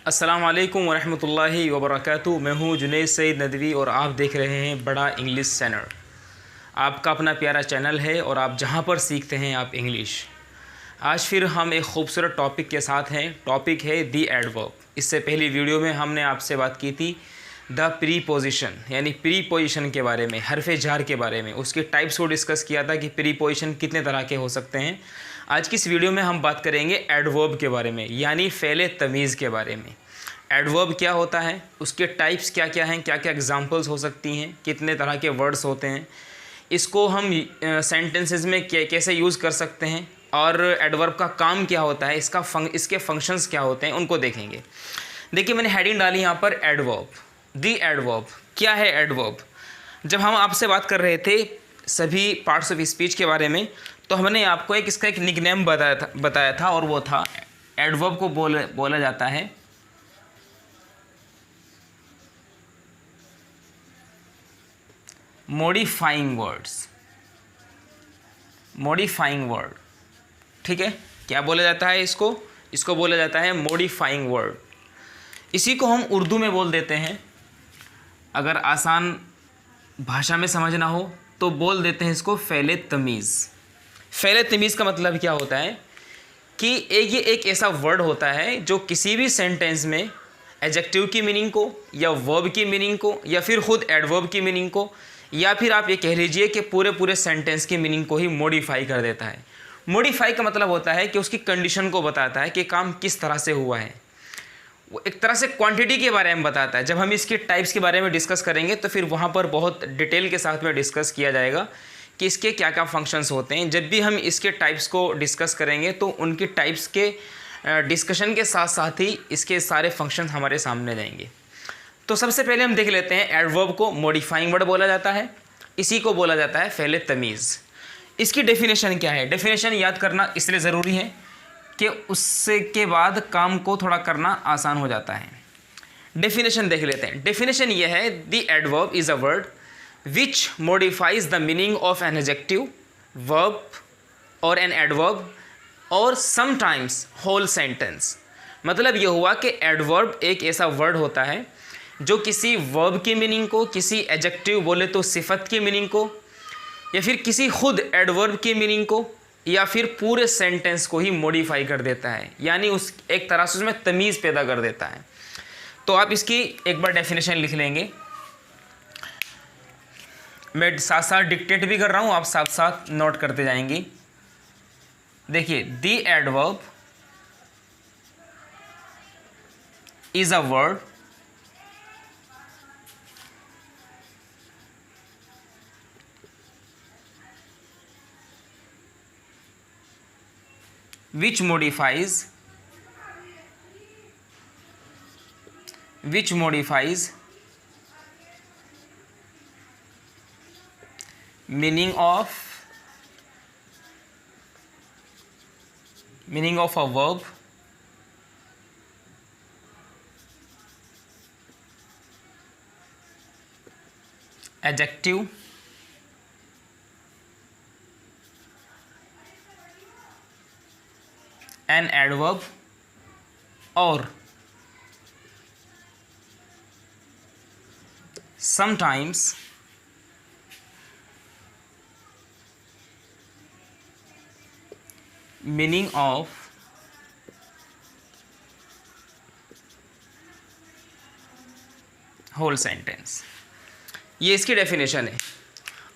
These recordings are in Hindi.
अस्सलामु अलैकुम वरहमतुल्लाहि वबरकातुहू। मैं हूँ जुनैद सईद नदवी और आप देख रहे हैं बड़ा इंग्लिश चैनल। आपका अपना प्यारा चैनल है और आप जहाँ पर सीखते हैं आप इंग्लिश। आज फिर हम एक ख़ूबसूरत टॉपिक के साथ हैं। टॉपिक है दी एडवर्ब। इससे पहली वीडियो में हमने आपसे बात की थी द प्रीपोजिशन यानी प्रीपोजिशन के बारे में, हरफ़े जार के बारे में, उसके टाइप्स को डिस्कस किया था कि प्रीपोजिशन कितने तरह के हो सकते हैं। आज की इस वीडियो में हम बात करेंगे एडवर्ब के बारे में यानी फ़ेले तमीज़ के बारे में। एडवर्ब क्या होता है, उसके टाइप्स क्या क्या हैं, क्या क्या एग्जांपल्स हो सकती हैं, कितने तरह के वर्ड्स होते हैं, इसको हम सेंटेंसेस में कैसे यूज़ कर सकते हैं और एडवर्ब का काम क्या होता है, इसके फंक्शंस क्या होते हैं, उनको देखेंगे। देखिए मैंने हेडिंग डाली यहाँ पर एडवर्ब। दी एडवर्ब क्या है एडवर्ब? जब हम आपसे बात कर रहे थे सभी पार्ट्स ऑफ स्पीच के बारे में तो हमने आपको इसका एक निकनेम बताया था और वो था एडवर्ब को बोला जाता है मॉडिफाइंग वर्ड्स। मॉडिफाइंग वर्ड, ठीक है, क्या बोला जाता है इसको बोला जाता है मॉडिफाइंग वर्ड। इसी को हम उर्दू में बोल देते हैं, अगर आसान भाषा में समझना हो तो बोल देते हैं इसको फ़ेले तमीज़। फ़ेले तमीज़ का मतलब क्या होता है कि ये एक ऐसा वर्ड होता है जो किसी भी सेंटेंस में एडजेक्टिव की मीनिंग को या वर्ब की मीनिंग को या फिर खुद एडवर्ब की मीनिंग को या फिर आप ये कह लीजिए कि पूरे सेंटेंस की मीनिंग को ही मॉडिफाई कर देता है। मॉडिफाई का मतलब होता है कि उसकी कंडीशन को बताता है कि काम किस तरह से हुआ है। वो एक तरह से क्वांटिटी के बारे में बताता है। जब हम इसके टाइप्स के बारे में डिस्कस करेंगे तो फिर वहाँ पर बहुत डिटेल के साथ में डिस्कस किया जाएगा कि इसके क्या क्या फंक्शंस होते हैं। जब भी हम इसके टाइप्स को डिस्कस करेंगे तो उनके टाइप्स के डिस्कशन के साथ साथ ही इसके सारे फंक्शन हमारे सामने जाएंगे। तो सबसे पहले हम देख लेते हैं एडवर्ब को मॉडिफाइंग वर्ड बोला जाता है, इसी को बोला जाता है फ़ेले तमीज़। इसकी डेफिनेशन क्या है? डेफिनेशन याद करना इसलिए ज़रूरी है कि उससे के बाद काम को थोड़ा करना आसान हो जाता है। डेफिनेशन देख लेते हैं। डेफिनेशन यह है the adverb is a word which modifies the meaning of an adjective, verb और एन एडवर्ब और समटाइम्स होल सेंटेंस। मतलब ये हुआ कि एडवर्ब एक ऐसा वर्ड होता है जो किसी वर्ब की मीनिंग को, किसी एडजेक्टिव बोले तो सिफत की मीनिंग को, या फिर किसी खुद एडवर्ब की मीनिंग को या फिर पूरे सेंटेंस को ही मॉडिफाई कर देता है, यानी उस एक तरह से उसमें तमीज़ पैदा कर देता है। तो आप इसकी एक बार डेफिनेशन लिख लेंगे। मैं साथ साथ डिक्टेट भी कर रहा हूँ, आप साथ साथ नोट करते जाएंगी। देखिए, the adverb is a word which modifies meaning of a verb, adjective, an adverb or sometimes meaning of whole sentence। ये इसकी डेफिनेशन है।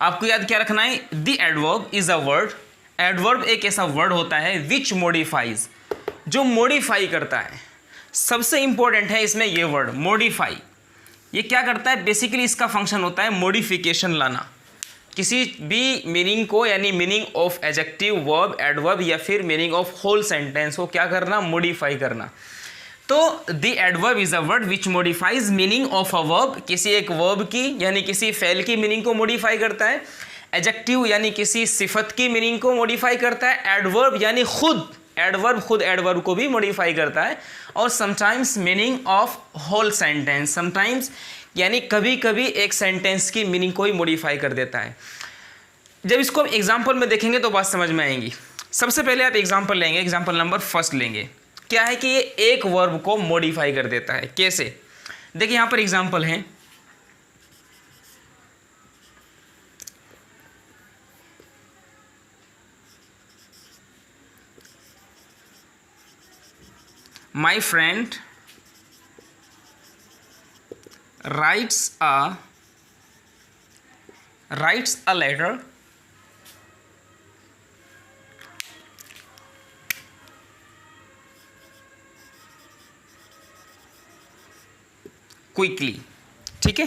आपको याद क्या रखना है? The adverb is a word. Adverb एक ऐसा वर्ड होता है विच मॉडिफाइज, जो मॉडिफाई करता है। सबसे इंपॉर्टेंट है इसमें ये वर्ड मॉडिफाई। ये क्या करता है? बेसिकली इसका फंक्शन होता है मॉडिफिकेशन लाना, किसी भी मीनिंग को, यानी meaning of adjective, verb, adverb या फिर मीनिंग ऑफ होल सेंटेंस को क्या करना? मॉडिफाई करना। तो the adverb is a word which modifies meaning of a verb, किसी एक वर्ब की यानी किसी फेल की मीनिंग को मॉडिफाई करता है। एडजेक्टिव यानी किसी सिफत की मीनिंग को मॉडिफाई करता है। एडवर्ब यानी खुद एडवर्ब को भी मॉडिफाई करता है। और sometimes meaning of whole sentence, sometimes यानी कभी कभी एक सेंटेंस की मीनिंग को ही मॉडिफाई कर देता है। जब इसको एग्जाम्पल में देखेंगे तो बात समझ में आएंगी। सबसे पहले आप एग्जाम्पल लेंगे, एग्जाम्पल नंबर फर्स्ट लेंगे। क्या है कि ये एक वर्ब को मॉडिफाई कर देता है। कैसे? देखिए यहां पर एग्जांपल है, my friend writes a letter quickly. ठीक है,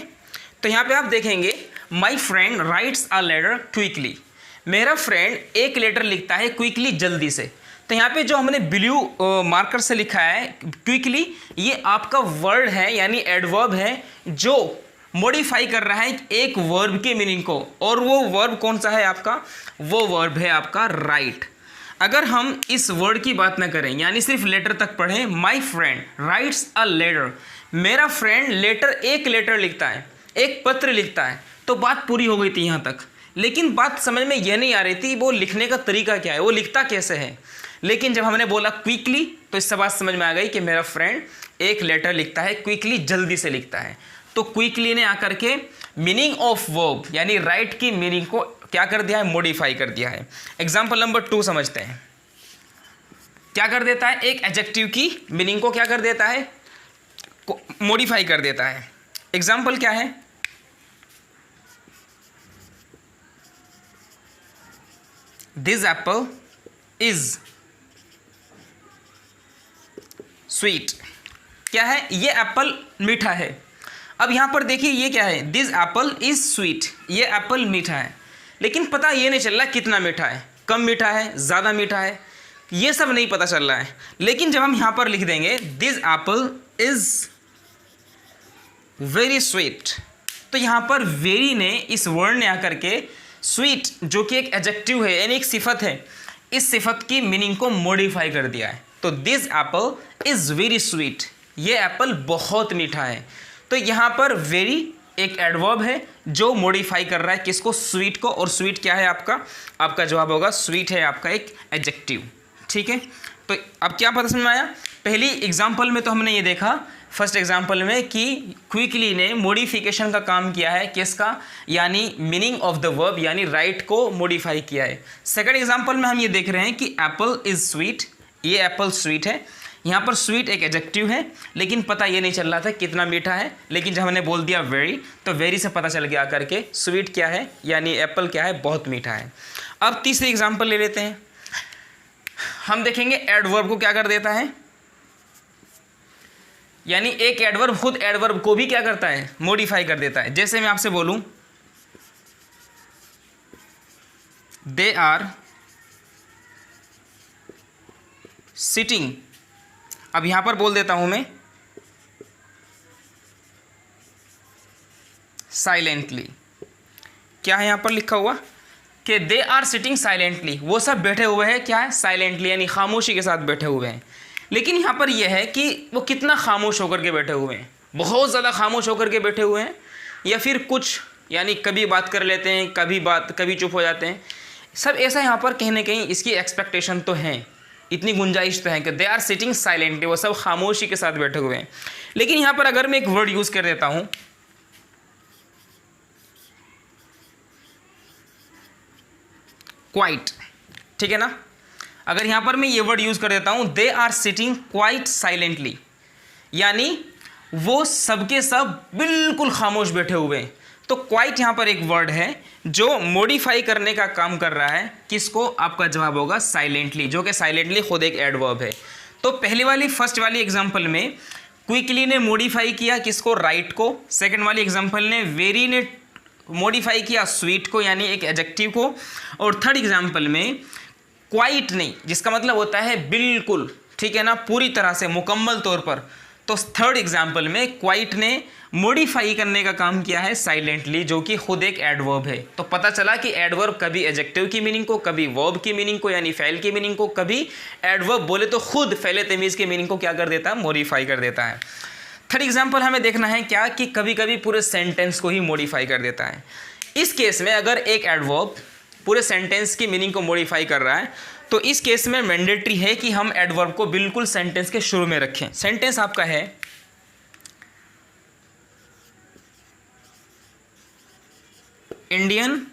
तो यहां पे आप देखेंगे my friend writes a letter quickly, मेरा फ्रेंड एक लेटर लिखता है क्विकली, जल्दी से। तो यहाँ पे जो हमने ब्लू मार्कर से लिखा है क्विकली, ये आपका वर्ड है यानी एडवर्ब है जो मॉडिफाई कर रहा है एक वर्ब के मीनिंग को, और वो वर्ब कौन सा है आपका? वो वर्ब है आपका राइट। अगर हम इस वर्ड की बात ना करें यानी सिर्फ लेटर तक पढ़ें, my friend writes a letter, मेरा फ्रेंड एक लेटर लिखता है, एक पत्र लिखता है, तो बात पूरी हो गई थी यहाँ तक। लेकिन बात समझ में यह नहीं आ रही थी वो लिखने का तरीका क्या है, वो लिखता कैसे है। लेकिन जब हमने बोला क्विकली तो इससे बात समझ में आ गई कि मेरा फ्रेंड एक लेटर लिखता है क्विकली, जल्दी से लिखता है। तो क्विकली ने आकर के मीनिंग ऑफ वर्ब यानी राइट की मीनिंग को क्या कर दिया है? मॉडिफाई कर दिया है। एग्जाम्पल नंबर 2 समझते हैं। क्या कर देता है? एक एडजेक्टिव की मीनिंग को क्या कर देता है? मॉडिफाई कर देता है। एग्जाम्पल क्या है? This Apple is sweet. क्या है? ये एप्पल मीठा है। अब यहां पर देखिए ये क्या है? दिस एप्पल इज स्वीट, ये एप्पल मीठा है। लेकिन पता ये नहीं चल रहा कितना मीठा है, कम मीठा है, ज़्यादा मीठा है, ये सब नहीं पता चल रहा है। लेकिन जब हम यहां पर लिख देंगे this Apple is very sweet, तो यहां पर वेरी ने, इस वर्ड ने आकर के स्वीट जो कि एक एडजेक्टिव है यानी एक सिफत है, इस सिफत की मीनिंग को मॉडिफाई कर दिया है। तो this Apple is very sweet, ये एप्पल बहुत मीठा है। तो यहां पर वेरी एक एडवर्ब है जो मॉडिफाई कर रहा है किसको? स्वीट को। और स्वीट क्या है आपका जवाब होगा स्वीट है आपका एक एडजेक्टिव। ठीक है, तो अब क्या पता समझ में आया? पहली एग्जांपल में तो हमने ये देखा, फर्स्ट एग्जांपल में, कि क्विकली ने मॉडिफिकेशन का काम किया है किसका? यानी मीनिंग ऑफ द वर्ब यानी राइट को मॉडिफाई किया है। सेकंड एग्जांपल में हम ये देख रहे हैं कि एप्पल इज स्वीट, ये एप्पल स्वीट है। यहाँ पर स्वीट एक एडजेक्टिव है लेकिन पता ये नहीं चल रहा था कितना मीठा है। लेकिन जब हमने बोल दिया वेरी, तो वेरी से पता चल गया करके स्वीट क्या है यानी एप्पल क्या है? बहुत मीठा है। अब तीसरी एग्जांपल ले लेते हैं। हम देखेंगे एडवर्ब को क्या कर देता है, यानी एक एडवर्ब खुद एडवर्ब को भी क्या करता है? मॉडिफाई कर देता है। जैसे मैं आपसे बोलूं दे आर सिटिंग, अब यहां पर बोल देता हूं मैं साइलेंटली। क्या है यहां पर लिखा हुआ कि दे आर सिटिंग साइलेंटली, वो सब बैठे हुए हैं क्या है? साइलेंटली यानी खामोशी के साथ बैठे हुए हैं। लेकिन यहाँ पर यह है कि वो कितना खामोश होकर के बैठे हुए हैं? बहुत ज़्यादा खामोश होकर के बैठे हुए हैं, या फिर कुछ यानी कभी बात कर लेते हैं, कभी चुप हो जाते हैं। सब ऐसा यहाँ पर कहीं ना कहीं इसकी एक्सपेक्टेशन तो है, इतनी गुंजाइश तो है कि दे आर सिटिंग साइलेंटली, वो सब खामोशी के साथ बैठे हुए हैं। लेकिन यहाँ पर अगर मैं एक वर्ड यूज़ कर देता हूँ क्वाइट, ठीक है ना, अगर यहाँ पर मैं ये वर्ड यूज़ कर देता हूँ they are sitting quite silently, यानी वो सबके सब बिल्कुल खामोश बैठे हुए हैं। तो क्वाइट यहाँ पर एक वर्ड है जो मॉडिफाई करने का काम कर रहा है किसको? आपका जवाब होगा साइलेंटली, जो कि साइलेंटली खुद एक एडवर्ब है। तो पहली वाली फर्स्ट वाली एग्जांपल में क्विकली ने मॉडिफाई किया किसको? राइट को। सेकंड वाली एग्जांपल ने वेरी ने मॉडिफाई किया स्वीट को यानी एक एडजेक्टिव को। और थर्ड एग्जांपल में क्वाइट नहीं, जिसका मतलब होता है बिल्कुल, ठीक है ना, पूरी तरह से मुकम्मल तौर पर। तो थर्ड एग्जांपल में क्वाइट ने मॉडिफाई करने का काम किया है साइलेंटली, जो कि खुद एक एडवर्ब है। तो पता चला कि एडवर्ब कभी एडजेक्टिव की मीनिंग को, कभी वर्ब की मीनिंग को यानी फ़ेल की मीनिंग को, कभी एडवर्ब बोले तो खुद फ़ेले तमीज़ की मीनिंग को क्या कर देता है? मॉडिफाई कर देता है। थर्ड एग्जाम्पल हमें देखना है क्या कि कभी कभी पूरे सेंटेंस को ही मॉडिफाई कर देता है। इस केस में अगर एक एडवर्ब पूरे सेंटेंस की मीनिंग को मॉडिफाई कर रहा है तो इस केस में मैंडेटरी है कि हम एडवर्ब को बिल्कुल सेंटेंस के शुरू में रखें। सेंटेंस आपका है Indian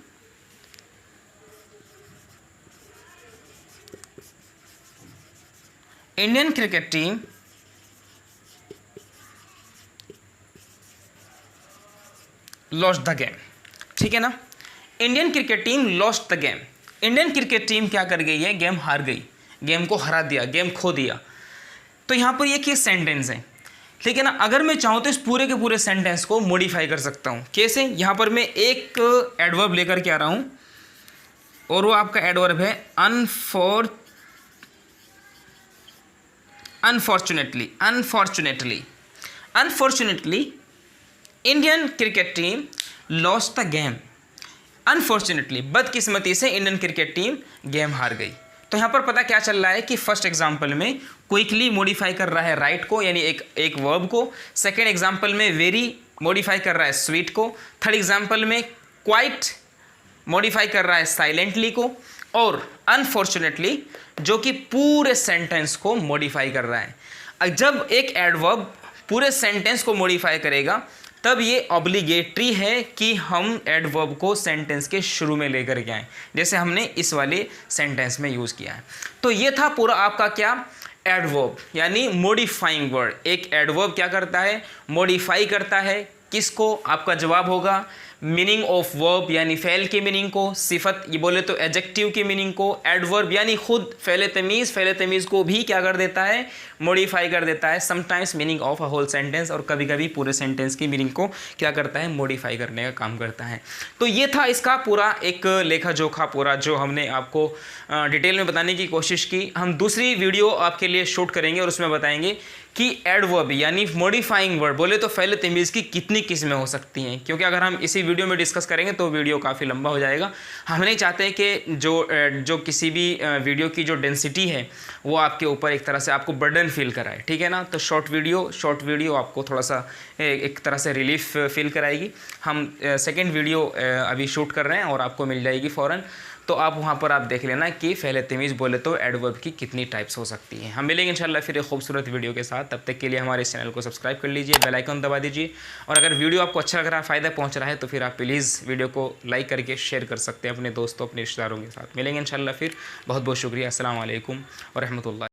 cricket team lost the game. ठीक है ना, Indian cricket team lost the game. Indian cricket team क्या कर गई है, गेम हार गई, गेम को हरा दिया, गेम खो दिया। तो यहाँ पर ये केस सेंटेंस है, ठीक है ना। अगर मैं चाहूँ तो इस पूरे के पूरे सेंटेंस को मॉडिफाई कर सकता हूँ। कैसे? यहाँ पर मैं एक एडवर्ब लेकर के आ रहा हूँ और वो आपका एडवर्ब है unfortunately Indian cricket team lost the game. Unfortunately, बदकिस्मती से इंडियन क्रिकेट टीम गेम हार गई। तो यहाँ पर पता क्या चल रहा है कि फर्स्ट एग्जाम्पल में क्विकली मॉडिफाई कर रहा है राइट को, यानी एक वर्ब को। सेकेंड एग्जाम्पल में वेरी मॉडिफाई कर रहा है स्वीट को। थर्ड एग्जाम्पल में क्वाइट मॉडिफाई कर रहा है साइलेंटली को। और अनफॉर्चुनेटली जो कि पूरे सेंटेंस को मॉडिफाई कर रहा है। जब एक एडवर्ब पूरे सेंटेंस को मॉडिफाई करेगा तब ये ऑब्लिगेटरी है कि हम एडवर्ब को सेंटेंस के शुरू में लेकर के आएँ, जैसे हमने इस वाले सेंटेंस में यूज़ किया है। तो ये था पूरा आपका क्या, एडवर्ब यानी मॉडिफाइंग वर्ड। एक एडवर्ब क्या करता है, मॉडिफाई करता है। किसको? आपका जवाब होगा मीनिंग ऑफ वर्ब यानी फ़ेल के मीनिंग को, सिफत ये बोले तो एडजेक्टिव की मीनिंग को, एडवर्ब यानी खुद फ़ेल तमीज़ को भी क्या कर देता है, मॉडिफाई कर देता है। Sometimes meaning of a whole sentence, और कभी कभी पूरे सेंटेंस की मीनिंग को क्या करता है, मॉडिफाई करने का काम करता है। तो ये था इसका पूरा एक लेखा जोखा पूरा जो हमने आपको डिटेल में बताने की कोशिश की। हम दूसरी वीडियो आपके लिए शूट करेंगे और उसमें बताएंगे कि एडवर्ब यानी मॉडिफाइंग वर्ड बोले तो फ़ेल तमीज़ की कितनी किस्में हो सकती हैं, क्योंकि अगर हम इसी वीडियो में डिस्कस करेंगे तो वीडियो काफ़ी लंबा हो जाएगा। हम नहीं चाहते कि जो किसी भी वीडियो की जो डेंसिटी है वो आपके ऊपर एक तरह से आपको बर्डन फील कराए, ठीक है ना। तो शॉर्ट वीडियो आपको थोड़ा सा एक तरह से रिलीफ फील कराएगी। हम सेकेंड वीडियो अभी शूट कर रहे हैं और आपको मिल जाएगी फ़ौरन, तो आप वहाँ पर आप देख लेना कि फ़ेल तमीज़ बोले तो एडवर्ब की कितनी टाइप्स हो सकती हैं। हम मिलेंगे इंशाल्लाह फिर एक खूबसूरत वीडियो के साथ। तब तक के लिए हमारे इस चैनल को सब्सक्राइब कर लीजिए, बेल आइकन दबा दीजिए, और अगर वीडियो आपको अच्छा लग रहा है, फ़ायदा पहुँच रहा है, तो फिर आप प्लीज़ वीडियो को लाइक करके शेयर कर सकते हैं अपने दोस्तों, अपने रिश्तेदारों के साथ। मिलेंगे इंशाल्लाह फिर। बहुत बहुत शुक्रिया। अस्सलाम वालेकुम व रहमतुल्लाह।